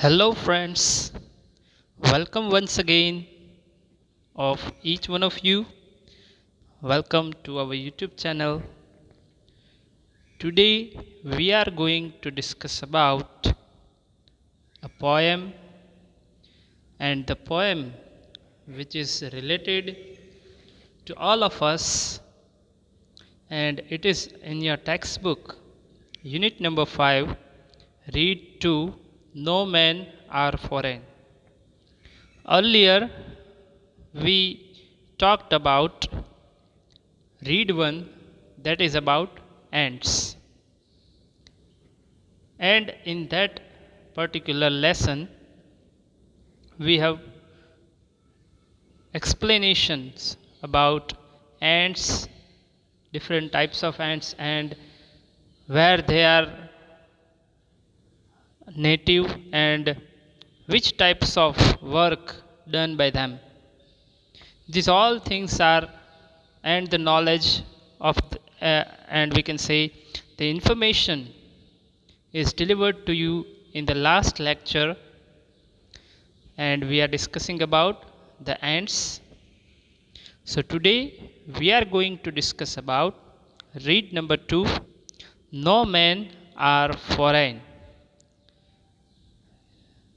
Hello, friends. Welcome once again of each one of you. Welcome to our YouTube channel. Today we are going to discuss about a poem, and the poem which is related to all of us, and it is in your textbook, unit number 5, read 2, No Men Are Foreign. Earlier we talked about read 1, that is about ants, and in that particular lesson we have explanations about ants, different types of ants, and where they are native and which types of work done by them. These all things are, and the knowledge of and we can say the information is delivered to you in the last lecture, and we are discussing about the ants. So today we are going to discuss about read number 2, No Men Are Foreign.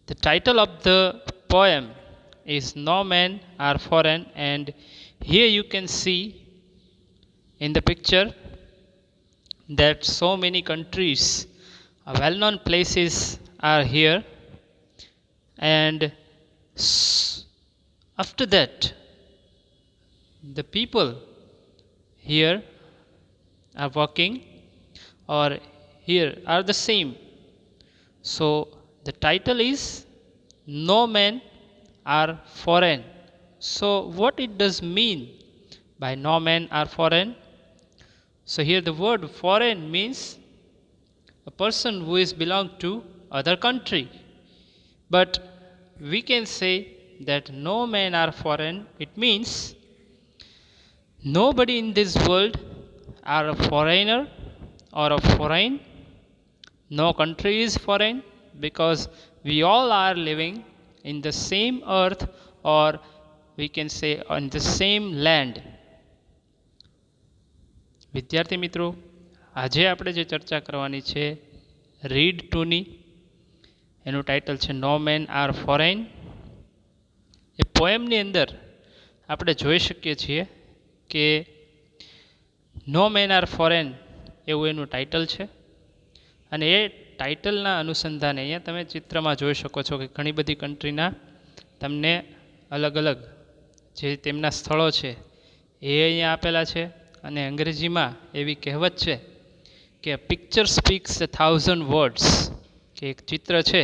The title of the poem is No Men Are Foreign, and here you can see in the picture that so many countries, well-known places are here, and after that the people here are working or here are the same. So the title is No Men Are Foreign. So what it does mean by no men are foreign? So here the word foreign means a person who is belong to other country. But we can say that no men are foreign. It means nobody in this world are a foreigner or a foreign. No country is foreign because we all are living in the same earth, or we can say on the same land. વિદ્યાર્થી મિત્રો, આજે આપણે જે ચર્ચા કરવાની છે read 2ની, એનું title છે નો મેન આર ફોરેન. એ પોએમની અંદર આપણે જોઈ શકીએ છીએ કે નો મેન આર ફોરેન એવું એનું ટાઇટલ છે, અને એ ટાઇટલના અનુસંધાને અહીંયા તમે ચિત્રમાં જોઈ શકો છો કે ઘણી બધી કન્ટ્રીના તમને અલગ અલગ જે તેમના સ્થળો છે એ અહીંયા આપેલા છે. અને અંગ્રેજીમાં એવી કહેવત છે કે પિક્ચર સ્પીક્સ 1000 વર્ડ્સ, કે એક ચિત્ર છે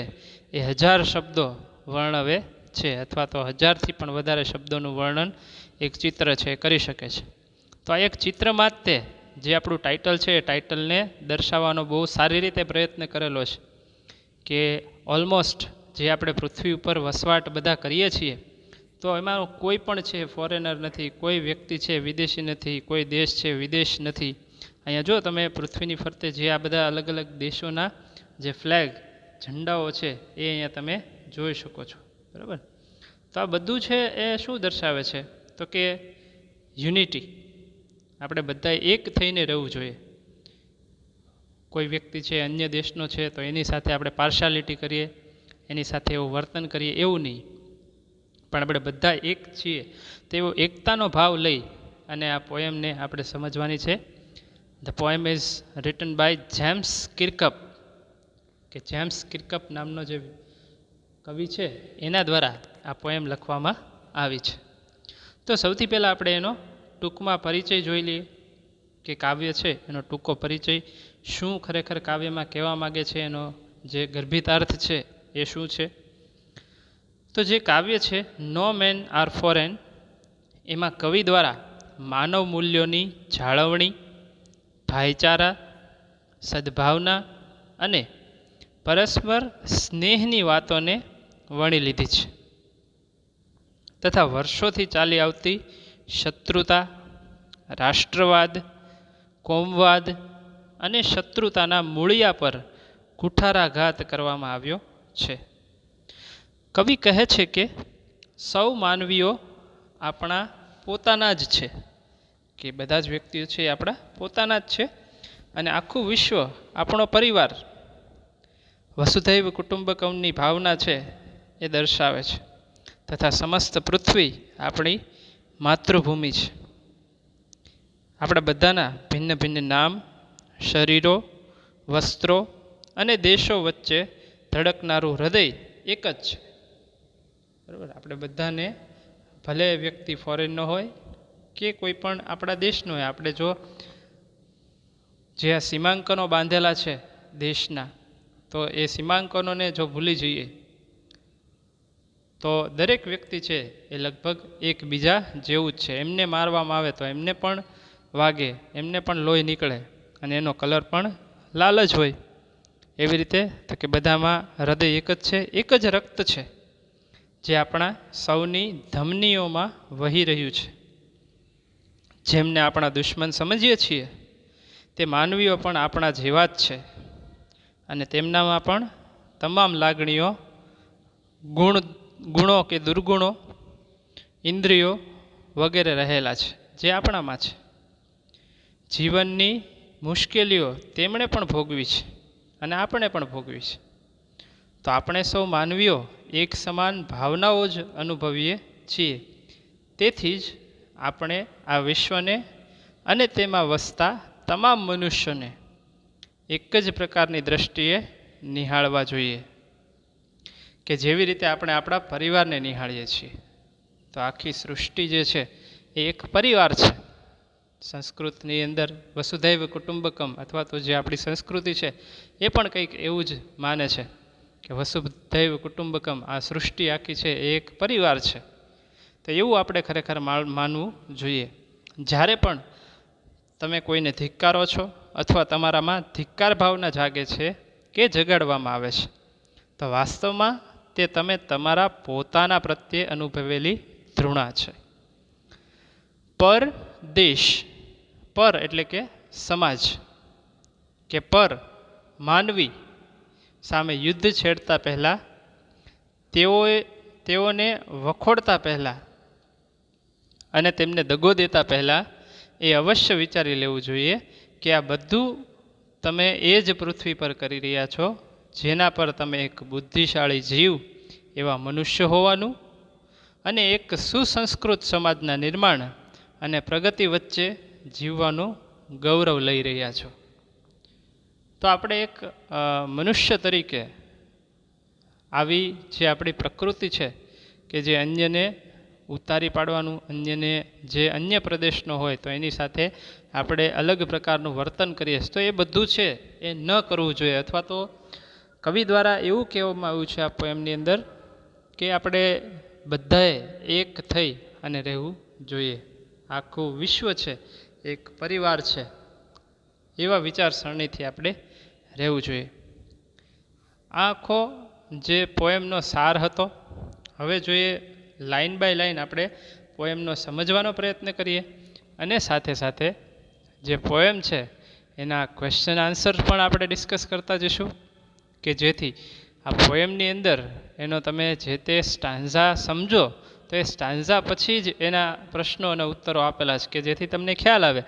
એ 1000 શબ્દો વર્ણવે છે, અથવા તો 1000થી પણ વધારે શબ્દોનું વર્ણન એક ચિત્ર છે કરી શકે છે. તો આ એક ચિત્રમાં જ તે જે આપણું ટાઇટલ છે એ ટાઇટલને દર્શાવવાનો બહુ સારી રીતે પ્રયત્ન કરેલો છે કે ઓલમોસ્ટ જે આપણે પૃથ્વી ઉપર વસવાટ બધા કરીએ છીએ તો એમાં કોઈ પણ છે ફોરેનર નથી, કોઈ વ્યક્તિ છે વિદેશી નથી, કોઈ દેશ છે વિદેશ નથી. અહીંયા જો તમે પૃથ્વીની ફરતે જે આ બધા અલગ અલગ દેશોના જે ફ્લેગ ઝંડાઓ છે એ અહીંયા તમે જોઈ શકો છો, બરાબર. તો આ બધું છે એ શું દર્શાવે છે તો કે યુનિટી, આપણે બધા એક થઈને રહેવું જોઈએ. કોઈ વ્યક્તિ છે અન્ય દેશનો છે તો એની સાથે આપણે પાર્શાલિટી કરીએ, એની સાથે એવું વર્તન કરીએ એવું નહીં, પણ આપણે બધા એક છીએ તેવો એકતાનો ભાવ લઈ અને આ પોએમને આપણે સમજવાની છે. The poem is written by James Kirkup, કે જેમ્સ કિર્કપ નામનો જે કવિ છે એના દ્વારા આ પોએમ લખવામાં આવી છે. તો સૌથી પહેલાં આપણે એનો ટૂંકમાં પરિચય જોઈ લઈએ કે કાવ્ય છે એનો ટૂંકો પરિચય, શું ખરેખર કાવ્યમાં કહેવા માગે છે, એનો જે ગર્ભિતાર્થ છે એ શું છે. તો જે કાવ્ય છે નો મેન આર ફોરેન, એમાં કવિ દ્વારા માનવ મૂલ્યોની જાળવણી, ભાઈચારા, સદ્ભાવના અને પરસ્પર સ્નેહની વાતોને વણી લીધી છે, તથા વર્ષોથી ચાલી આવતી શત્રુતા, રાષ્ટ્રવાદ, કોમવાદ અને શત્રુતાના મૂળિયા પર કુઠારાઘાત કરવામાં આવ્યો છે. કવિ કહે છે કે સૌ માનવીઓ આપણા પોતાના જ છે, કે બધા જ વ્યક્તિઓ છે એ આપણા પોતાના જ છે, અને આખું વિશ્વ આપણો પરિવાર, વસુધૈવ કુટુંબકમની ભાવના છે એ દર્શાવે છે, તથા સમસ્ત પૃથ્વી આપણી માતૃભૂમિ છે. આપણા બધાના ભિન્ન ભિન્ન નામ, શરીરો, વસ્ત્રો અને દેશો વચ્ચે ધડકનારું હૃદય એક જ છે. બરાબર, આપણે બધાને, ભલે વ્યક્તિ ફોરેનનો હોય કે કોઈ પણ આપણા દેશનો હોય, આપણે જો જે આ સીમાંકનો બાંધેલા છે દેશના, તો એ સીમાંકનોને જો ભૂલી જઈએ તો દરેક વ્યક્તિ છે એ લગભગ એકબીજા જેવું જ છે. એમને મારવામાં આવે તો એમને પણ વાગે, એમને પણ લોહી નીકળે, અને એનો કલર પણ લાલ જ હોય. એવી રીતે તો કે બધામાં હૃદય એક જ છે, એક જ રક્ત છે જે આપણા સૌની ધમનીઓમાં વહી રહ્યું છે. જેમને આપણા દુશ્મન સમજીએ છીએ તે માનવીઓ પણ આપણા જેવા જ છે, અને તેમનામાં પણ તમામ લાગણીઓ, ગુણો કે દુર્ગુણો, ઇન્દ્રિયો વગેરે રહેલા છે જે આપણામાં છે. જીવનની મુશ્કેલીઓ તેમણે પણ ભોગવી છે અને આપણે પણ ભોગવી છે. તો આપણે સૌ માનવીઓ એક સમાન ભાવનાઓ જ અનુભવીએ છીએ. તેથી જ આપણે આ વિશ્વને અને તેમાં વસતા તમામ મનુષ્યોને એક જ પ્રકારની દ્રષ્ટિએ નિહાળવા જોઈએ, કે જેવી રીતે આપણે આપણા પરિવારને નિહાળીએ છીએ. તો આખી સૃષ્ટિ જે છે એ એક પરિવાર છે. સંસ્કૃતની અંદર વસુધૈવ કુટુંબકમ, અથવા તો જે આપણી સંસ્કૃતિ છે એ પણ કંઈક એવું જ માને છે કે વસુધૈવ કુટુંબકમ, આ સૃષ્ટિ આખી છે એ એક પરિવાર છે. તો એવું આપણે ખરેખર માનવું જોઈએ. જ્યારે પણ તમે કોઈને ધિક્કારો છો અથવા તમારામાં ધિક્કાર ભાવના જાગે છે કે જગાડવામાં આવે છે, તો વાસ્તવમાં તે તમે તમારા પોતાના પ્રત્યે અનુભવેલી ધૃણા છે. પર દેશ, પર એટલે કે સમાજ, કે પર માનવી સામે યુદ્ધ છેડતા પહેલાં, તેઓને વખોડતા પહેલાં અને તેમને દગો દેતા પહેલાં એ અવશ્ય વિચારી લેવું જોઈએ કે આ બધું તમે એ જ પૃથ્વી પર કરી રહ્યા છો જેના પર તમે એક બુદ્ધિશાળી જીવ એવા મનુષ્ય હોવાનું અને એક સુસંસ્કૃત સમાજના નિર્માણ અને પ્રગતિ વચ્ચે જીવવાનું ગૌરવ લઈ રહ્યા છો. તો આપણે એક મનુષ્ય તરીકે આવી જે આપણી પ્રકૃતિ છે કે જે અન્યને ઉતારી પાડવાનું, અન્યને જે અન્ય પ્રદેશનો હોય તો એની સાથે આપણે અલગ પ્રકારનું વર્તન કરીએ, તો એ બધું છે એ ન કરવું જોઈએ. અથવા તો કવિ દ્વારા એવું કહેવામાં આવ્યું છે આ પોએમની અંદર કે આપણે બધાએ એક થઈ અને રહેવું જોઈએ. આખું વિશ્વ છે એક પરિવાર છે, એવા વિચારસરણીથી આપણે રહેવું જોઈએ. આ આખો જે પોએમનો સાર હતો. હવે જોઈએ લાઈન બાય લાઈન આપણે પોએમનો સમજવાનો પ્રયત્ન કરીએ, અને સાથે સાથે જે પોએમ છે એના ક્વેશ્ચન આન્સર પણ આપણે ડિસ્કસ કરતા જઈશું, કે જેથી આ પોએમની અંદર એનો તમે જે તે સ્ટાન્ઝા સમજો તો એ સ્ટાન્ઝા પછી જ એના પ્રશ્નો અને ઉત્તરો આપેલા છે, કે જેથી તમને ખ્યાલ આવે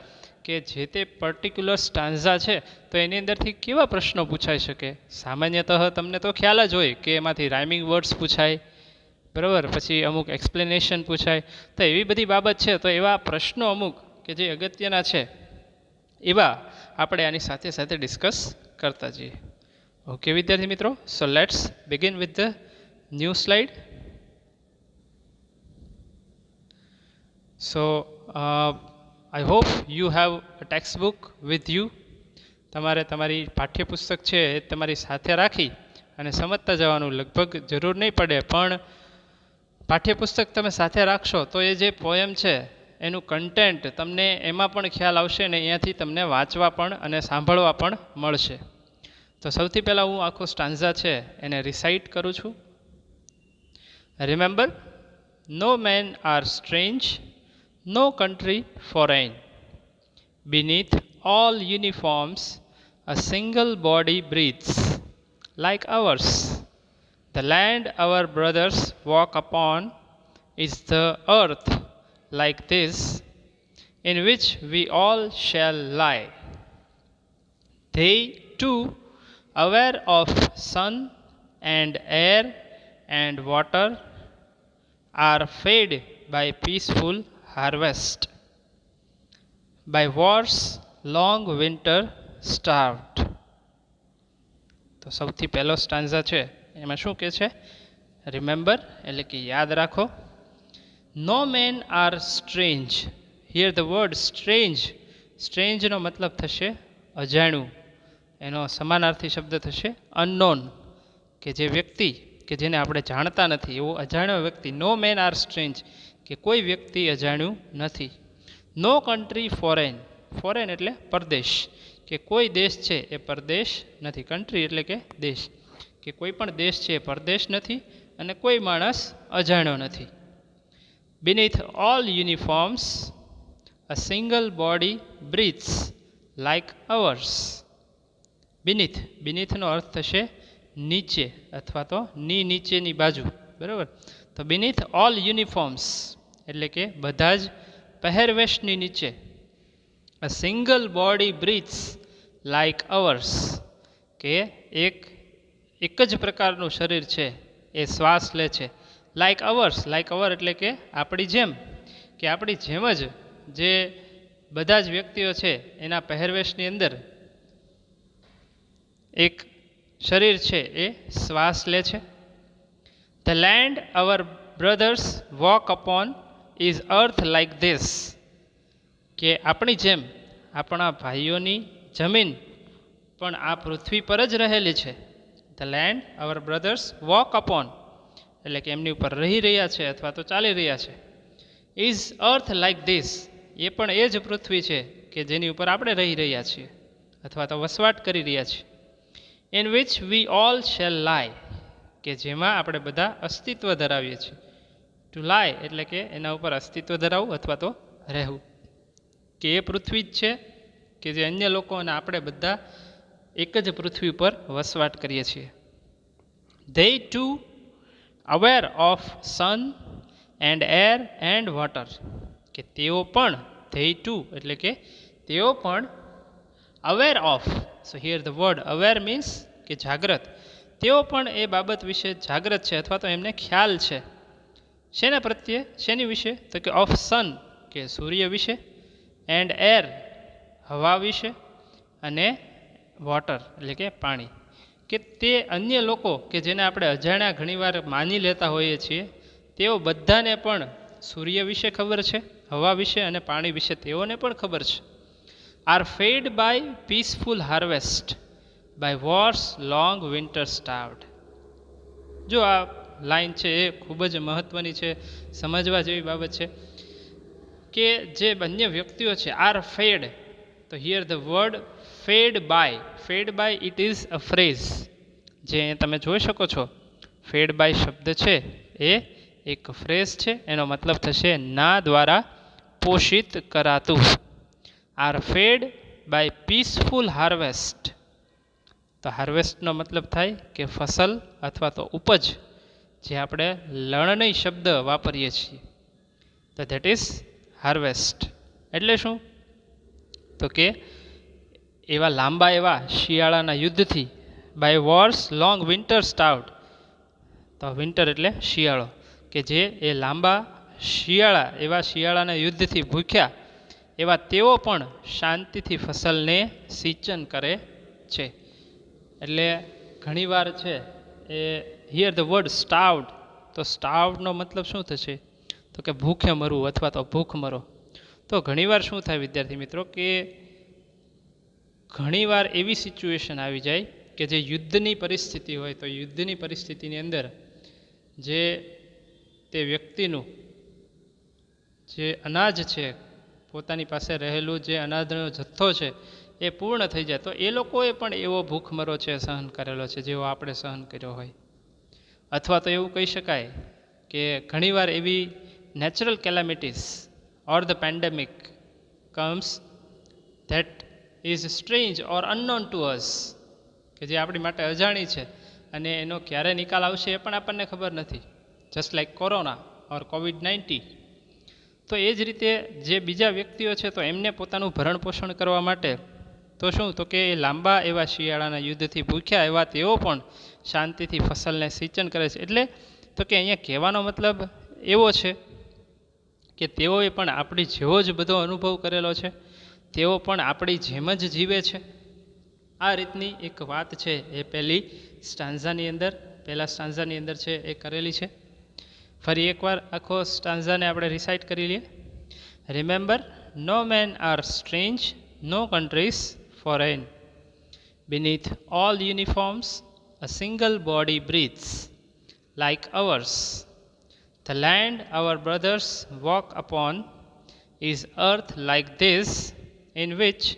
કે જે તે પર્ટિક્યુલર સ્ટાન્ઝા છે તો એની અંદરથી કેવા પ્રશ્નો પૂછાઈ શકે. સામાન્યતઃ તમને તો ખ્યાલ જ હોય કે એમાંથી રાઇમિંગ વર્ડ્સ પૂછાય, બરાબર, પછી અમુક એક્સપ્લેનેશન પૂછાય. તો એવી બધી બાબત છે, તો એવા પ્રશ્નો અમુક કે જે અગત્યના છે એવા આપણે આની સાથે સાથે ડિસ્કસ કરતા જઈએ. ઓકે વિદ્યાર્થી મિત્રો, so let's begin with the new slide. So I hope you have a text book with you. તમારે તમારી પાઠ્યપુસ્તક છે એ તમારી સાથે રાખી અને સમજતા જવાનું. લગભગ જરૂર નહીં પડે, પણ પાઠ્યપુસ્તક તમે સાથે રાખશો તો એ જે પોએમ છે એનું કન્ટેન્ટ તમને એમાં પણ ખ્યાલ આવશે ને અહીંયાથી તમને વાંચવા પણ અને સાંભળવા પણ મળશે. તો સૌથી પહેલાં હું આખો સ્ટાન્ઝા છે એને રિસાઇટ કરું છું. Remember, no man are strange, no country foreign. Beneath all uniforms, a single body breathes like ours. The land our brothers walk upon is the earth like this, in which we all shall lie. They too, aware of sun and air and water, are fed by peaceful harvest, by war's long winter starved. તો સૌથી પહેલો stanza છે એમાં શું કહે છે? Remember એટલે કે યાદ રાખો. No man are strange. Hear the word strange, સ્ટ્રેન્જનો મતલબ થશે અજાણ્યું. એનો સમાનાર્થી શબ્દ થશે અનનોન, કે જે વ્યક્તિ કે જેને આપણે જાણતા નથી એવો અજાણ્યો વ્યક્તિ. નો મેન આર સ્ટ્રેન્જ, કે કોઈ વ્યક્તિ અજાણ્યું નથી. નો કન્ટ્રી ફોરેન. ફોરેન એટલે પરદેશ, કે કોઈ દેશ છે એ પરદેશ નથી. કન્ટ્રી એટલે કે દેશ, કે કોઈ પણ દેશ છે એ પરદેશ નથી અને કોઈ માણસ અજાણ્યો નથી. Beneath all uniforms a single body breathes like ours. Beneath, beneathનો અર્થ થશે નીચે અથવા તો નીચેની બાજુ, બરાબર. તો beneath all uniforms એટલે કે બધા જ પહેરવેશની નીચે a single body breathes like ours, કે એક જ પ્રકારનું શરીર છે એ શ્વાસ લે છે. લાઇક અવર્સ, લાઇક અવર એટલે કે આપણી જેમ, કે આપણી જેમ જ જે બધા જ વ્યક્તિઓ છે એના પહેરવેશની અંદર એક શરીર છે એ શ્વાસ લે છે. The land our brothers walk upon is earth like this, કે આપણી જેમ આપણા ભાઈઓની જમીન પણ આ પૃથ્વી પર જ રહેલી છે. The land our brothers walk upon એટલે કે એમની ઉપર રહી રહ્યા છે અથવા તો ચાલી રહ્યા છે. ઇઝ અર્થ લાઇક ધીસ, એ પણ એ જ પૃથ્વી છે કે જેની ઉપર આપણે રહી રહ્યા છીએ અથવા તો વસવાટ કરી રહ્યા છીએ. In which we all shall lie, કે જેમાં આપણે બધા અસ્તિત્વ ધરાવીએ છીએ. ટુ લાય એટલે કે એના ઉપર અસ્તિત્વ ધરાવવું અથવા તો રહેવું, કે એ પૃથ્વી જ છે કે જે અન્ય લોકો અને આપણે બધા એક જ પૃથ્વી ઉપર વસવાટ કરીએ છીએ. They too aware of sun and air and water, કે તેઓ પણ, they too એટલે કે તેઓ પણ aware of, so here the word aware means કે જાગ્રત. તેઓ પણ એ બાબત વિશે જાગ્રત છે અથવા તો એમને ખ્યાલ છે. શેના પ્રત્યે, શેની વિશે? તો કે ઓફ સન, કે સૂર્ય વિશે, એન્ડ એર હવા વિશે, અને વોટર એટલે કે પાણી, કે તે અન્ય લોકો કે જેને આપણે અજાણ્યા ઘણીવાર માની લેતા હોઈએ છીએ તેઓ બધાને પણ સૂર્ય વિશે ખબર છે, હવા વિશે અને પાણી વિશે તેઓને પણ ખબર છે. Are fed by peaceful harvest by wars long winter starved. જો આ લાઈન છે એ ખૂબ જ મહત્ત્વની છે, સમજવા જેવી બાબત છે, કે જે બંને વ્યક્તિઓ છે આર ફેડ, તો here the word fed by it is a phrase, જે તમે જોઈ શકો છો ફેડ બાય શબ્દ છે એ એક ફ્રેઝ છે. એનો મતલબ થશે ના દ્વારા પોષિત કરાતું. Are fed by peaceful harvest, તો હાર્વેસ્ટનો મતલબ થાય કે ફસલ અથવા તો ઉપજ, જે આપણે લણણી શબ્દ વાપરીએ છીએ, તો ધેટ ઇઝ હાર્વેસ્ટ. એટલે શું? તો કે એવા લાંબા એવા શિયાળાના યુદ્ધથી, બાય વોર્સ લોંગ વિન્ટર સ્ટાર્વડ, તો વિન્ટર એટલે શિયાળો, કે જે એ લાંબા શિયાળા, એવા શિયાળાના યુદ્ધથી ભૂખ્યા એવા તેઓ પણ શાંતિથી ફસલને સિંચન કરે છે. એટલે ઘણીવાર છે એ હિયર ધ વર્ડ સ્ટાર્વડ, તો સ્ટાર્વડનો મતલબ શું થશે? તો કે ભૂખે મરવું અથવા તો ભૂખ મરો. તો ઘણીવાર શું થાય વિદ્યાર્થી મિત્રો, કે ઘણીવાર એવી સિચ્યુએશન આવી જાય કે જે યુદ્ધની પરિસ્થિતિ હોય, તો યુદ્ધની પરિસ્થિતિની અંદર જે તે વ્યક્તિનું જે અનાજ છે, પોતાની પાસે રહેલું જે અનાજનો જથ્થો છે એ પૂર્ણ થઈ જાય, તો એ લોકોએ પણ એવો ભૂખમરો છે સહન કરેલો છે જેવો આપણે સહન કર્યો હોય. અથવા તો એવું કહી શકાય કે ઘણીવાર એવી natural calamities or the pandemic comes that is strange or unknown to us, કે જે આપણી માટે અજાણી છે અને એનો ક્યારે નિકાલ આવશે એ પણ આપણને ખબર નથી, જસ્ટ લાઈક કોરોના ઓર COVID-19. તો એ જ રીતે જે બીજા વ્યક્તિઓ છે તો એમને પોતાનું ભરણ પોષણ કરવા માટે તો શું તો કે એ લાંબા એવા શિયાળાના યુદ્ધથી ભૂખ્યા એવા તેઓ પણ શાંતિથી ફસલને સિંચન કરે છે. એટલે તો કે અહીંયા કહેવાનો મતલબ એવો છે કે તેઓએ પણ આપણી જેવો જ બધો અનુભવ કરેલો છે, તેઓ પણ આપણી જેમ જ જીવે છે. આ રીતની એક વાત છે એ પહેલા સ્ટાન્ઝાની અંદર છે એ કરેલી છે. ફરી એકવાર આખો સ્ટાન્ઝાને આપણે રિસાઇટ કરી લઈએ. Remember, no man are strange, no countries foreign. Beneath all uniforms, a single body breathes, like ours. The land our brothers walk upon is earth like this, in which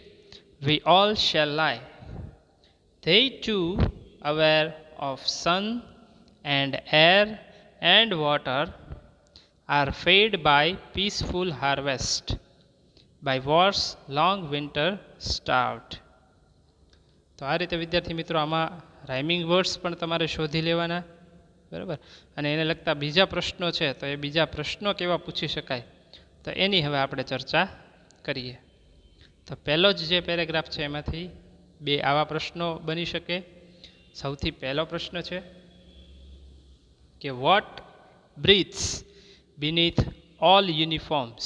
we all shall lie. They too, aware of sun and air and water, are fed by peaceful harvest, by war's long winter starved. તો આ રીતે વિદ્યાર્થી મિત્રો આમાં rhyming words પણ તમારે શોધી લેવાના, બરાબર. અને એને લગતા બીજા પ્રશ્નો છે તો એ બીજા પ્રશ્નો કેવા પૂછી શકાય તો એની હવે આપણે ચર્ચા કરીએ. તો પહેલો જ જે પેરેગ્રાફ છે એમાંથી બે આવા પ્રશ્નો બની શકે. સૌથી પહેલો પ્રશ્ન છે કે વોટ બ્રીથ્સ બીનીથ ઓલ યુનિફોર્મ્સ.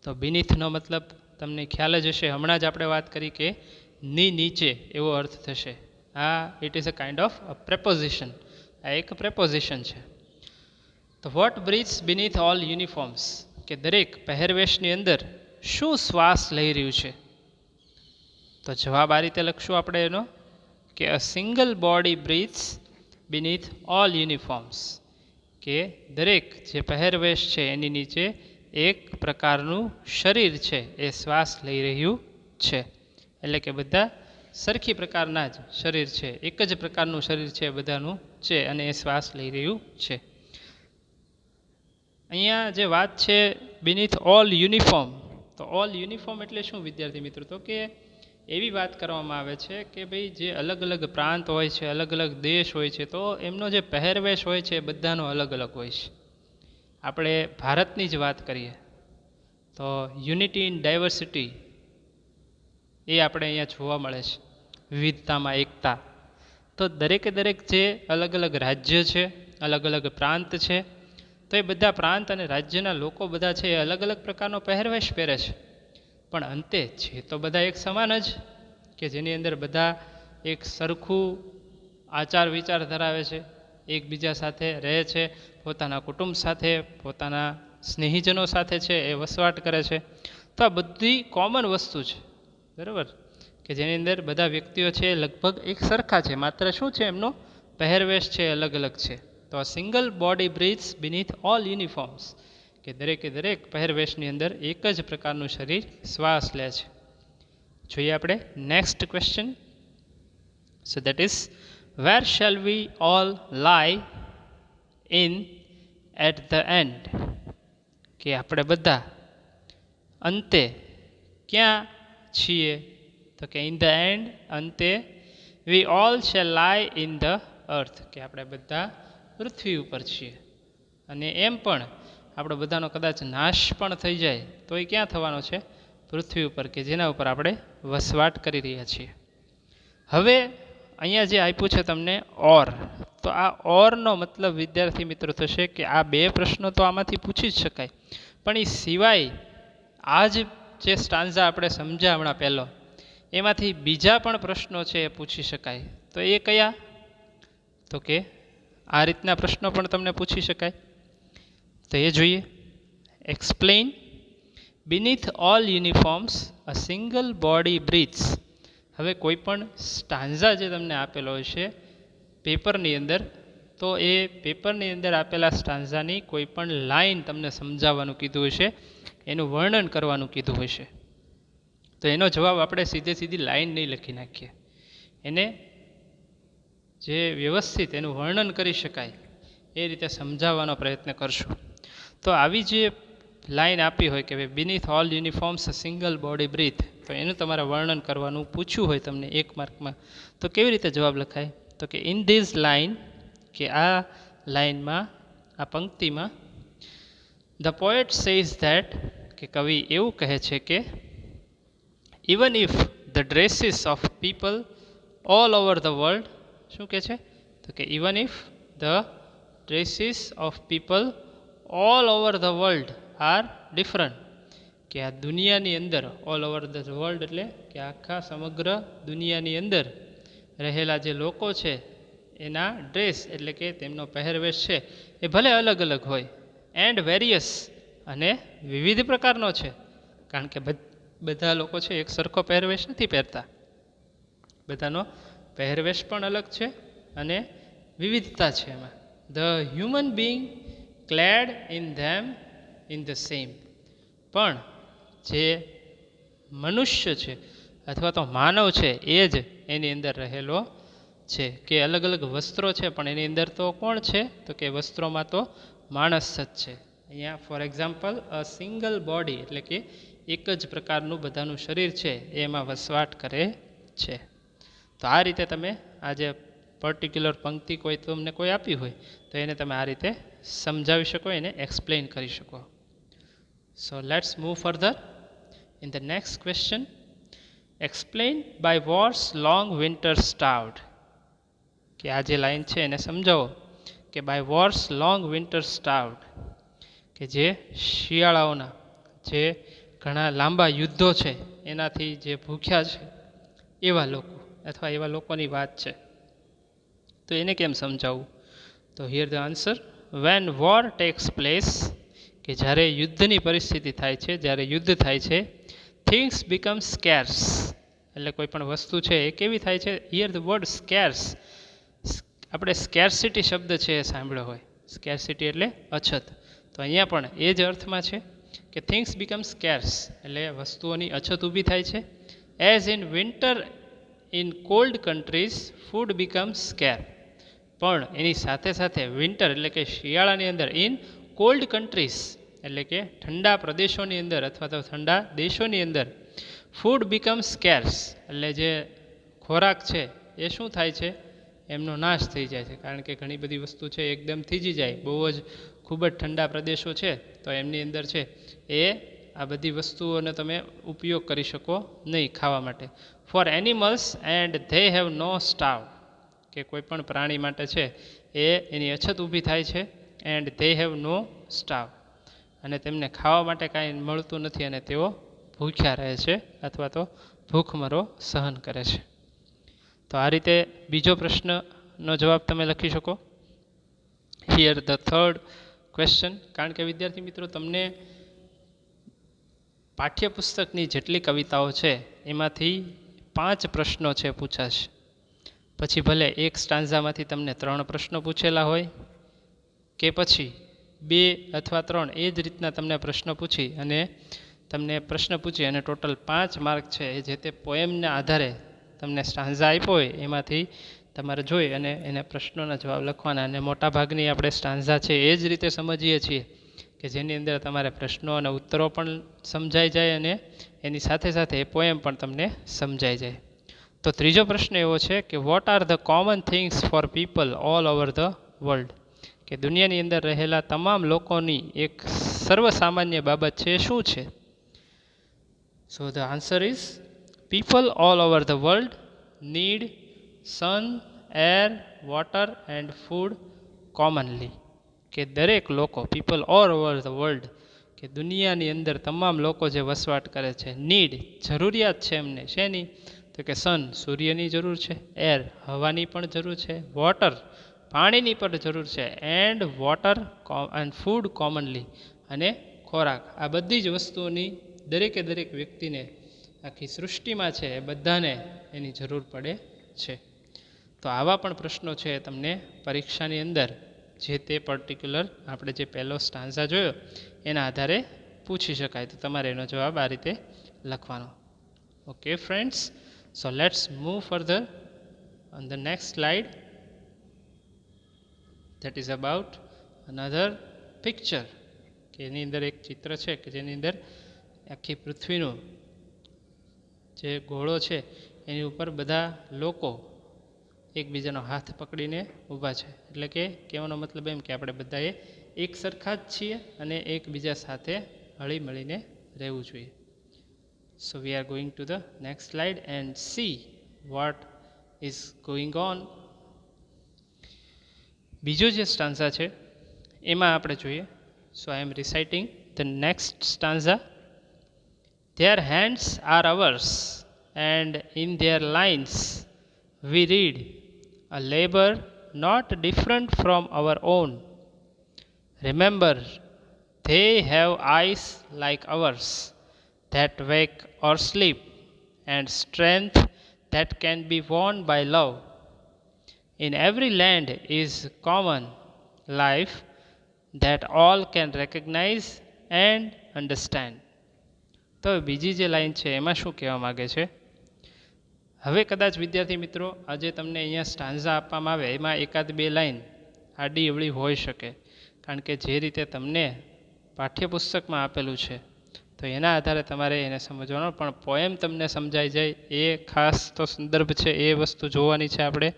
તો બીનીથનો મતલબ તમને ખ્યાલ જ હશે, હમણાં જ આપણે વાત કરી કે ની નીચે એવો અર્થ થશે. આ it is a kind of preposition, આ એક પ્રેપોઝિશન છે. તો વોટ બ્રીથ્સ બીનીથ ઓલ યુનિફોર્મ્સ કે દરેક પહેરવેશની અંદર શું શ્વાસ લઈ રહ્યું છે. તો જવાબ આ રીતે લખશું આપણે એનો કે a single body breathes beneath all uniforms, કે દરેક જે પહેરવેશ છે એની નીચે એક પ્રકારનું શરીર છે એ શ્વાસ લઈ રહ્યું છે. એટલે કે બધા સરખી પ્રકારના જ શરીર છે, એક જ પ્રકારનું શરીર છે બધાનું છે અને એ શ્વાસ લઈ રહ્યું છે. અહીંયા જે વાત છે બીનીથ ઓલ યુનિફોર્મ, તો ઓલ યુનિફોર્મ એટલે શું વિદ્યાર્થી મિત્રો, તો કે એવી વાત કરવામાં આવે છે કે ભાઈ જે અલગ અલગ પ્રાંત હોય છે, અલગ અલગ દેશ હોય છે, તો એમનો જે પહેરવેશ હોય છે બધાનો અલગ અલગ હોય છે. આપણે ભારતની જ વાત કરીએ તો યુનિટી ઇન ડાયવર્સિટી એ આપણે અહીંયા જોવા મળે છે, વિવિધતામાં એકતા. તો દરેકે દરેક જે અલગ અલગ રાજ્ય છે, અલગ અલગ પ્રાંત છે, તો એ બધા પ્રાંત અને રાજ્યના લોકો બધા છે એ અલગ અલગ પ્રકારનો પહેરવેશ પહેરે છે, પણ અંતે છે તો બધા એક સમાન જ, કે જેની અંદર બધા એક સરખું આચાર વિચાર ધરાવે છે, એકબીજા સાથે રહે છે, પોતાના કુટુંબ સાથે, પોતાના સ્નેહીજનો સાથે છે એ વસવાટ કરે છે. તો આ બધી કોમન વસ્તુ છે, બરાબર, કે જેની અંદર બધા વ્યક્તિઓ છે લગભગ એક સરખા છે, માત્ર શું છે એમનો પહેરવેશ છે અલગ અલગ છે. તો આ single body breathes beneath all uniforms, કે દરેકે દરેક પહેરવેશની અંદર એક જ પ્રકારનું શરીર શ્વાસ લે છે. જોઈએ આપણે next question. So that is wear shall we all લાય ઇન એટ ધ એન્ડ. કે આપણે બધા અંતે ક્યાં છીએ, તો કે ઇન ધ એન્ડ, અંતે વી ઓલ શેલ લાય ઇન ધ અર્થ, કે આપણે બધા પૃથ્વી ઉપર છીએ. અને એમ પણ આપણો બધાનો કદાચ નાશ પણ થઈ જાય તો એ ક્યાં થવાનો છે, પૃથ્વી ઉપર, કે જેના ઉપર આપણે વસવાટ કરી રહ્યા છીએ. હવે અહીંયા જે આપ્યું છે તમને ઓર, તો આ ઓરનો મતલબ વિદ્યાર્થી મિત્રો થશે કે આ બે પ્રશ્નો તો આમાંથી પૂછી જ શકાય, પણ એ સિવાય આ જ જે સ્ટાન્ઝા આપણે સમજ્યા હમણાં પહેલો, એમાંથી બીજા પણ પ્રશ્નો છે એ પૂછી શકાય. તો એ કયા, તો કે આ રીતના પ્રશ્નો પણ તમને પૂછી શકાય. તો એ જોઈએ. Explain beneath all uniforms a single body breathes. હવે કોઈ પણ સ્ટાન્ઝા જે તમને આપેલો હશે પેપરની અંદર, તો એ પેપરની અંદર આપેલા સ્ટાન્ઝાની કોઈ પણ લાઈન તમને સમજાવવાનું કીધું હશે, એનું વર્ણન કરવાનું કીધું હશે, તો એનો જવાબ આપણે સીધી લાઈન નહીં લખી નાખીએ, એને જે વ્યવસ્થિત એનું વર્ણન કરી શકાય એ રીતે સમજાવવાનો પ્રયત્ન કરશું. તો આવી જે લાઈન આપી હોય કે ભાઈ beneath all uniforms a single body breath, તો એનું તમારે વર્ણન કરવાનું પૂછ્યું હોય તમને 1 માર્કમાં, તો કેવી રીતે જવાબ લખાય, તો કે ઇન ધીસ લાઇન, કે આ લાઇનમાં, આ પંક્તિમાં, ધ પોએટ સેઝ ધેટ, કે કવિ એવું કહે છે કે even if the dresses of people all over the world, શું કહે છે? તો કે even if the dresses of people all over the world R different, કે આ દુનિયાની અંદર, ઓલ ઓવર ધ વર્લ્ડ એટલે કે આખા સમગ્ર દુનિયાની અંદર રહેલા જે લોકો છે એના ડ્રેસ એટલે કે તેમનો પહેરવેશ છે એ ભલે અલગ અલગ હોય, એન્ડ વેરિયસ, અને વિવિધ પ્રકારનો છે, કારણ કે બધા લોકો છે એક સરખો પહેરવેશ નથી પહેરતા, બધાનો પહેરવેશ પણ અલગ છે અને વિવિધતા છે એમાં. The human being clad in them in the same, પણ જે મનુષ્ય છે અથવા તો માનવ છે એ જ એની અંદર રહેલો છે, કે અલગ અલગ વસ્ત્રો છે પણ એની અંદર તો કોણ છે? તો કે વસ્ત્રોમાં તો માણસ જ છે. અહીંયા for example a single body એટલે કે એક જ પ્રકારનું બધાનું શરીર છે એમાં વસવાટ કરે છે. તો આ રીતે તમે આ જે પર્ટિક્યુલર પંક્તિ કોઈ તમને કોઈ આપી હોય તો એને તમે આ રીતે સમજાવી શકો, એને એક્સપ્લેન કરી શકો. So let's move further in the next question. Explain by what's long winter starved, કે આ જે લાઈન છે એને સમજાવો કે by wars long winter starved, કે જે શિયાળાઓના જે ઘણા લાંબા યુદ્ધો છે એનાથી જે ભૂખ્યા છે એવા લોકો, અથવા એવા લોકોની વાત છે, તો એને કેમ સમજાવવું? તો here the answer, when war takes place, કે જ્યારે યુદ્ધની પરિસ્થિતિ થાય છે, જ્યારે યુદ્ધ થાય છે, થિંગ્સ બીકમ સ્કેર્સ, એટલે કોઈ પણ વસ્તુ છે એ કેવી થાય છે? હિયર ધ વર્ડ સ્કેર્સ, આપણે સ્કેર્સિટી શબ્દ છે એ સાંભળ્યો હોય, સ્કેર્સિટી એટલે અછત, તો અહીંયા પણ એ જ અર્થમાં છે કે થિંગ્સ બીકમ સ્કેર્સ એટલે વસ્તુઓની અછત ઊભી થાય છે. As in winter in cold countries food becomes square, પણ એની સાથે સાથે વિન્ટર એટલે કે શિયાળાની અંદર, ઇન કોલ્ડ કન્ટ્રીઝ એટલે કે ઠંડા પ્રદેશોની અંદર અથવા તો ઠંડા દેશોની અંદર, ફૂડ બીકમ્સ સ્કેર્સ એટલે જે ખોરાક છે એ શું થાય છે? એમનો નાશ થઈ જાય છે, કારણ કે ઘણી બધી વસ્તુ છે એકદમ થીજી જાય, બહુ જ ખૂબ જ ઠંડા પ્રદેશો છે તો એમની અંદર છે એ આ બધી વસ્તુઓનો તમે ઉપયોગ કરી શકો નહીં ખાવા માટે. For animals and they have no stove, કે કોઈ પણ પ્રાણી માટે છે એ એની અછત ઊભી થાય છે, એન્ડ ધે હેવ નો સ્ટાવ, અને તેમને ખાવા માટે કાંઈ મળતું નથી અને તેઓ ભૂખ્યા રહે છે અથવા તો ભૂખમરો સહન કરે છે. તો આ રીતે બીજો પ્રશ્નનો જવાબ તમે લખી શકો. હિયર ધ થર્ડ ક્વેશ્ચન, કારણ કે વિદ્યાર્થી મિત્રો તમને પાઠ્યપુસ્તકની જેટલી કવિતાઓ છે એમાંથી 5 પ્રશ્નો છે પૂછાશે, પછી ભલે એક સ્ટાન્ઝામાંથી તમને 3 પ્રશ્નો પૂછેલા હોય કે પછી 2 અથવા 3 એ જ રીતના તમને પ્રશ્ન પૂછી અને ટોટલ 5 માર્ક છે એ જે તે પોએમના આધારે તમને સ્ટાન્ઝા આપ્યો હોય એમાંથી તમારે જોઈ અને એને પ્રશ્નોના જવાબ લખવાના. અને મોટાભાગની આપણે સ્ટાન્ઝા છે એ જ રીતે સમજીએ છીએ કે જેની અંદર તમારે પ્રશ્નો અને ઉત્તરો પણ સમજાઈ જાય અને એની સાથે સાથે એ પોએમ પણ તમને સમજાઈ જાય. તો ત્રીજો પ્રશ્ન એવો છે કે what are the common things for people all over the world, કે દુનિયાની અંદર રહેલા તમામ લોકોની એક સર્વસામાન્ય બાબત છે શું છે? So the answer is people all over the world need sun, air, water and food commonly, કે દરેક લોકો, people all over the world, કે દુનિયાની અંદર તમામ લોકો જે વસવાટ કરે છે, નીડ જરૂરિયાત છે એમને શેની? તો કે સન સૂર્યની જરૂર છે, એર હવાની પણ જરૂર છે, વોટર પાણીની પણ જરૂર છે, and water and food commonly અને ખોરાક, આ બધી જ વસ્તુઓની દરેકે દરેક વ્યક્તિને આખી સૃષ્ટિમાં છે એ બધાને એની જરૂર પડે છે. તો આવા પણ પ્રશ્નો છે તમને પરીક્ષાની અંદર જે તે પર્ટિક્યુલર આપણે જે પહેલો સ્ટાન્ઝા જોયો એના આધારે પૂછી શકાય. તો તમારે એનો જવાબ આ રીતે લખવાનો. Okay friends, so let's move further on the next slide, that is about another picture, કે એની અંદર એક ચિત્ર છે કે જેની અંદર આખી પૃથ્વીનું જે ગોળો છે એની ઉપર બધા લોકો એકબીજાનો હાથ પકડીને ઊભા છે. એટલે કે કહેવાનો મતલબ એમ કે આપણે બધાએ એક સરખા જ છીએ અને એકબીજા સાથે હળી મળીને રહેવું જોઈએ. So we are going to the next slide and see what is going on. બીજો જે સ્ટાન્ઝા છે એમાં આપણે જોઈએ. So I am reciting the next stanza. Their hands are ours, and in their lines we read a labor not different from our own. Remember, they have eyes like ours that wake or sleep, and strength that can be won by love. In every land is common life that all can recognize and understand. તો બીજી જે લાઈન છે એમાં શું કહેવા માગે છે? હવે કદાચ વિદ્યાર્થી મિત્રો આજે તમને અહીંયા સ્ટાન્ઝા આપવામાં આવે એમાં એકાદ બે લાઈન આડી અવળી હોઈ શકે, કારણ કે જે રીતે તમને પાઠ્યપુસ્તકમાં આપેલું છે તો એના આધારે તમારે એને સમજવાનો, પણ પોએમ તમને સમજાઈ જાય એ ખાસ તો સંદર્ભ છે, એ વસ્તુ જોવાની છે આપણે.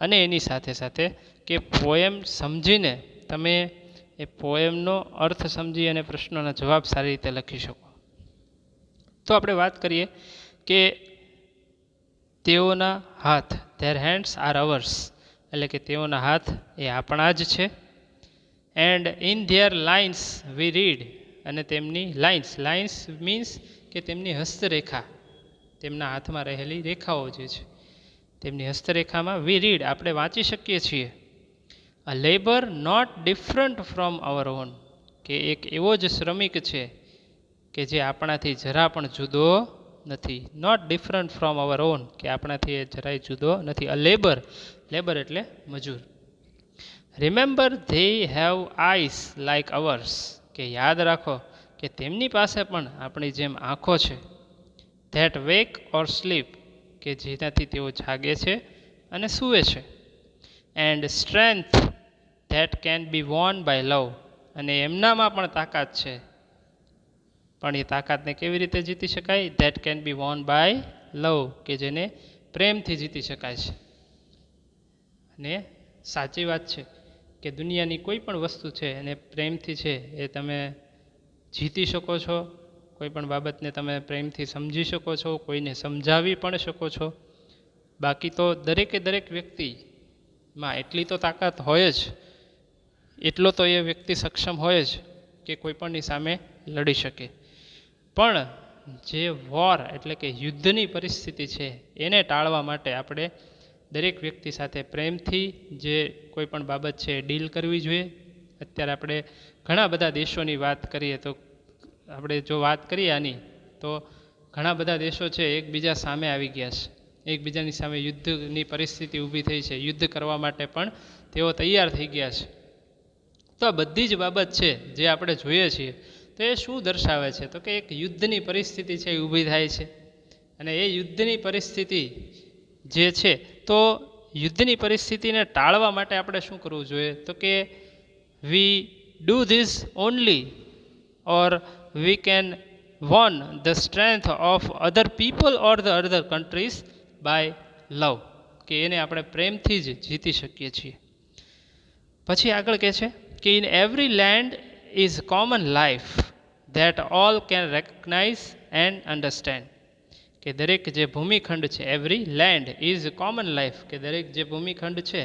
અને એની સાથે સાથે કે પોએમ સમજીને તમે એ પોએમનો અર્થ સમજી અને પ્રશ્નોના જવાબ સારી રીતે લખી શકો. તો આપણે વાત કરીએ કે તેઓના હાથ, ધેર હેન્ડ્સ આર અવર્સ, એટલે કે તેઓના હાથ એ આપણા જ છે. And in their lines we read, અને તેમની લાઇન્સ, લાઇન્સ મીન્સ કે તેમની હસ્તરેખા, તેમના હાથમાં રહેલી રેખાઓ જે છે તેમની હસ્તરેખામાં વી રીડ આપણે વાંચી શકીએ છીએ. A labour not different from our own, કે એક એવો જ શ્રમિક છે કે જે આપણાથી જરા પણ જુદો નથી. Not different from our own, કે આપણાથી એ જરાય જુદો નથી. અ લેબર, લેબર એટલે મજૂર. Remember they have eyes like ours, કે યાદ રાખો કે તેમની પાસે પણ આપણી જેમ આંખો છે. ધેટ વેક ઓર સ્લીપ, કે જેનાથી તેઓ જાગે છે અને સૂવે છે. And strength that can be won by love, અને એમનામાં પણ તાકાત છે, પણ એ તાકાતને કેવી રીતે જીતી શકાય? That can be won by love, કે જેને પ્રેમથી જીતી શકાય છે. અને સાચી વાત છે કે દુનિયાની કોઈ પણ વસ્તુ છે એને પ્રેમથી છે એ તમે જીતી શકો છો. કોઈ પણ બાબતને તમે પ્રેમથી સમજી શકો છો, કોઈને સમજાવી પણ શકો છો. બાકી તો દરેકે દરેક વ્યક્તિમાં એટલી તો તાકાત હોય જ, એટલો તો એ વ્યક્તિ સક્ષમ હોય જ કે કોઈ પણની સામે લડી શકે. પણ જે વોર એટલે કે યુદ્ધની પરિસ્થિતિ છે એને ટાળવા માટે આપણે દરેક વ્યક્તિ સાથે પ્રેમથી જે કોઈ પણ બાબત છે ડીલ કરવી જોઈએ. અત્યારે આપણે ઘણા બધા દેશોની વાત કરીએ તો આપણે જો વાત કરીએ આની, તો ઘણા બધા દેશો છે એકબીજા સામે આવી ગયા છે, એકબીજાની સામે યુદ્ધની પરિસ્થિતિ ઊભી થઈ છે, યુદ્ધ કરવા માટે પણ તેઓ તૈયાર થઈ ગયા છે. તો આ બધી જ બાબત છે જે આપણે જોઈએ છીએ તો એ શું દર્શાવે છે? તો કે એક યુદ્ધની પરિસ્થિતિ છે એ ઊભી થાય છે. અને એ યુદ્ધની પરિસ્થિતિ જે છે, તો યુદ્ધની પરિસ્થિતિને ટાળવા માટે આપણે શું કરવું જોઈએ? તો કે we do this only or we can won the strength of other people or the other countries by love, કે એને આપણે પ્રેમથી જ જીતી શકીએ છીએ. પછી આગળ કહે છે કે in every land is common life that all can recognise and understand, કે દરેક જે ભૂમિખંડ છે, every land is common life, કે દરેક જે ભૂમિખંડ છે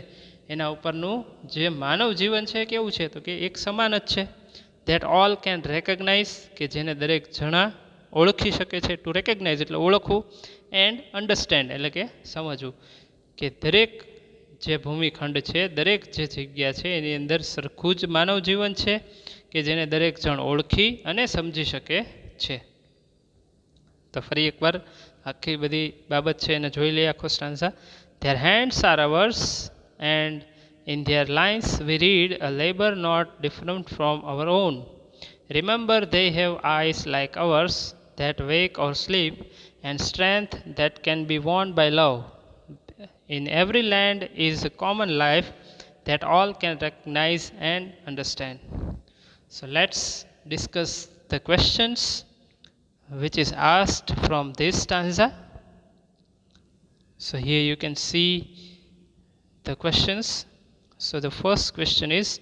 એના ઉપરનું જે માનવ જીવન છે કેવું છે? તો કે એક સમાન જ છે. ધેટ ઓલ કેન રેકગ્નાઇઝ, કે જેને દરેક જણા ઓળખી શકે છે. ટુ રેકગ્નાઇઝ એટલે ઓળખવું, એન્ડ અન્ડરસ્ટેન્ડ એટલે કે સમજવું, કે દરેક જે ભૂમિખંડ છે, દરેક જે જગ્યા છે એની અંદર સરખું જ માનવ જીવન છે કે જેને દરેક જણ ઓળખી અને સમજી શકે છે. તો ફરી એકવાર આખી બધી બાબત છે એને જોઈ લઈએ આખો stanza. Their hands are ours and in their lines we read a labour not different from our own. Remember they have eyes like ours that wake or sleep, and strength that can be won by love. In every land is a common life that all can recognize and understand. So let's discuss the questions which is asked from this stanza. So here you can see the questions. So the first question is,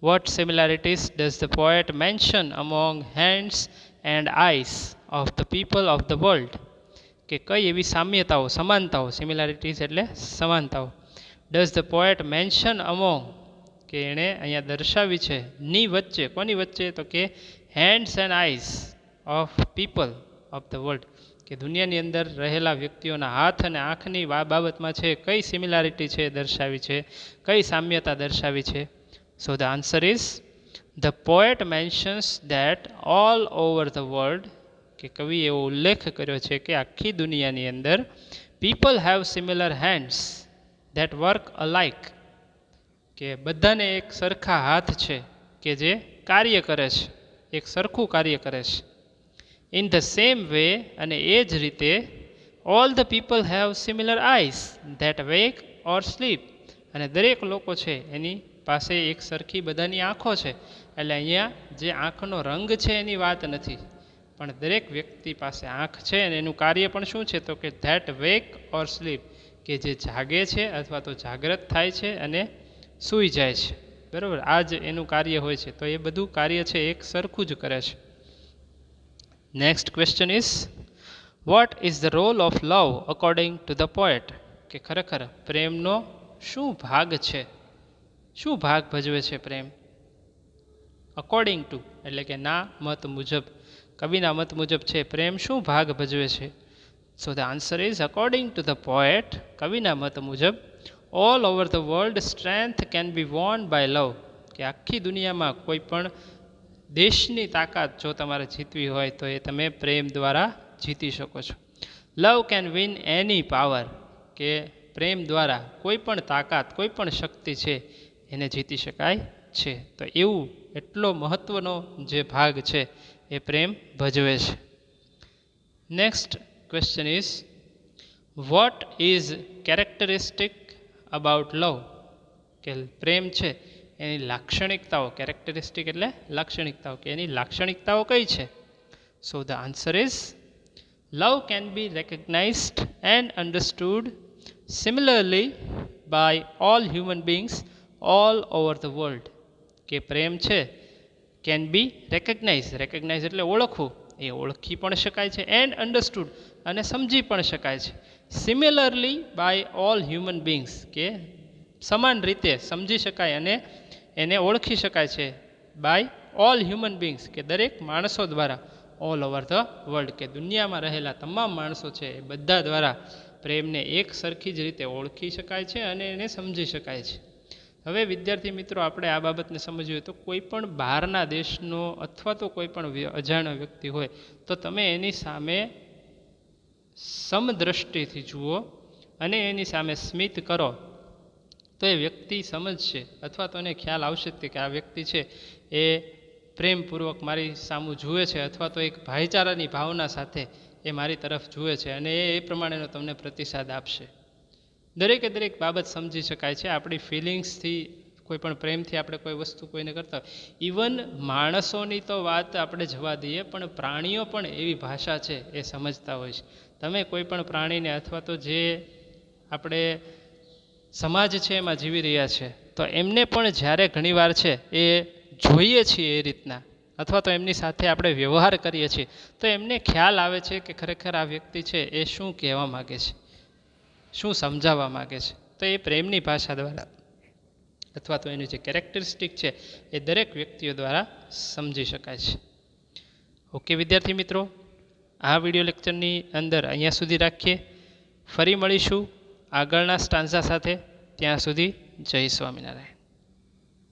what similarities does the poet mention among hands and eyes of the people of the world? કે કઈ એવી સામ્યતાઓ સમાનતાઓ, similarities એટલે સમાનતાઓ, does the poet mention among કે એણે અહીંયા દર્શાવી છે ની વચ્ચે, કોની વચ્ચે, તો કે hands and eyes of people of the world, કે દુનિયાની અંદર રહેલા વ્યક્તિઓના હાથ અને આંખની બાબતમાં છે કઈ સિમિલારિટી છે દર્શાવી છે, કઈ સામ્યતા દર્શાવી છે. So the answer is, the poet mentions that all over the world, કે કવિ એવો ઉલ્લેખ કર્યો છે કે આખી દુનિયાની અંદર people have similar hands that work અલાઇક, કે બધાને એક સરખા હાથ છે કે જે કાર્ય કરે છે, એક સરખું કાર્ય કરે છે. ઇન ધ સેમ વે, અને એ જ રીતે, all the people have similar eyes that wake or sleep, અને દરેક લોકો છે એની પાસે એક સરખી બધાની આંખો છે. એટલે અહીંયા જે આંખનો રંગ છે એની વાત નથી, પણ દરેક વ્યક્તિ પાસે આંખ છે અને એનું કાર્ય પણ શું છે, તો કે ધેટ વેક ઓર સ્લીપ, કે જે જાગે છે અથવા તો જાગ્રત થાય છે અને સૂઈ જાય છે. બરાબર, આ જ એનું કાર્ય હોય છે. તો એ બધું કાર્ય છે એક સરખું જ કરે છે. Next question is, what is the role of love according to the poet, કે ખરેખર પ્રેમનો શું ભાગ છે, શું ભાગ ભજવે છે પ્રેમ. અકોર્ડિંગ ટુ એટલે કે ના મત મુજબ, કવિના મત મુજબ છે પ્રેમ શું ભાગ ભજવે છે. So the answer is, according to the poet, કવિના મત મુજબ, all over the world strength can be won by love, કે આખી દુનિયામાં કોઈ પણ દેશની તાકાત જો તમારે જીતવી હોય તો એ તમે પ્રેમ દ્વારા જીતી શકો છો. લવ કેન વિન એની પાવર, કે પ્રેમ દ્વારા કોઈ પણ તાકાત, કોઈ પણ શક્તિ છે એને જીતી શકાય છે. તો એવું એટલો મહત્ત્વનો જે ભાગ છે એ પ્રેમ ભજવે છે. Next question is, what is characteristic about love, કે પ્રેમ છે એની લાક્ષણિકતાઓ, કેરેક્ટરિસ્ટિક એટલે લાક્ષણિકતાઓ, કે એની લાક્ષણિકતાઓ કઈ છે. So the answer is, love can be recognised and understood similarly by all human beings all over the world, કે પ્રેમ છે કેન બી રેકગ્નાઇઝ એટલે ઓળખવું, એ ઓળખી પણ શકાય છે, એન્ડ અન્ડરસ્ટુડ અને સમજી પણ શકાય છે, સિમિલરલી બાય ઓલ હ્યુમન બીંગ્સ, કે સમાન રીતે સમજી શકાય અને એને ઓળખી શકાય છે બાય ઓલ હ્યુમન બીંગ્સ, કે દરેક માણસો દ્વારા, ઓલ ઓવર ધ વર્લ્ડ, કે દુનિયામાં રહેલા તમામ માણસો છે એ બધા દ્વારા પ્રેમને એક સરખી જ રીતે ઓળખી શકાય છે અને એને સમજી શકાય છે. હવે વિદ્યાર્થી મિત્રો, આપણે આ બાબતને સમજવી હોય તો કોઈ પણ બહારના દેશનો અથવા તો કોઈ પણ અજાણ્યો વ્યક્તિ હોય તો તમે એની સામે સમદ્રષ્ટિથી જુઓ અને એની સામે સ્મિત કરો તો એ વ્યક્તિ સમજશે, અથવા તો એને ખ્યાલ આવશે કે આ વ્યક્તિ છે એ પ્રેમપૂર્વક મારી સામું જુએ છે, અથવા તો એક ભાઈચારાની ભાવના સાથે એ મારી તરફ જુએ છે, અને એ પ્રમાણેનો તમને પ્રતિસાદ આપશે. દરેકે દરેક બાબત સમજી શકાય છે આપણી ફિલિંગ્સથી, કોઈ પણ પ્રેમથી આપણે કોઈ વસ્તુ કોઈને કરતા હોય. ઇવન માણસોની તો વાત આપણે જવા દઈએ, પણ પ્રાણીઓ પણ એવી ભાષા છે એ સમજતા હોય છે. તમે કોઈ પણ પ્રાણીને, અથવા તો જે આપણે સમાજ છે એમાં જીવી રહ્યા છે, તો એમને પણ જ્યારે ઘણીવાર છે એ જોઈએ છીએ એ રીતના, અથવા તો એમની સાથે આપણે વ્યવહાર કરીએ છીએ, તો એમને ખ્યાલ આવે છે કે ખરેખર આ વ્યક્તિ છે એ શું કહેવા માગે છે, શું સમજાવવા માગે છે. તો એ પ્રેમની ભાષા દ્વારા, અથવા તો એની જે કેરેક્ટરિસ્ટિક છે એ દરેક વ્યક્તિઓ દ્વારા સમજી શકાય છે. ઓકે વિદ્યાર્થી મિત્રો, આ વિડીયો લેક્ચરની અંદર અહીંયા સુધી રાખીએ. ફરી મળીશું આગળના સ્ટાન્ઝા સાથે. ત્યાં સુધી જય સ્વામિનારાયણ.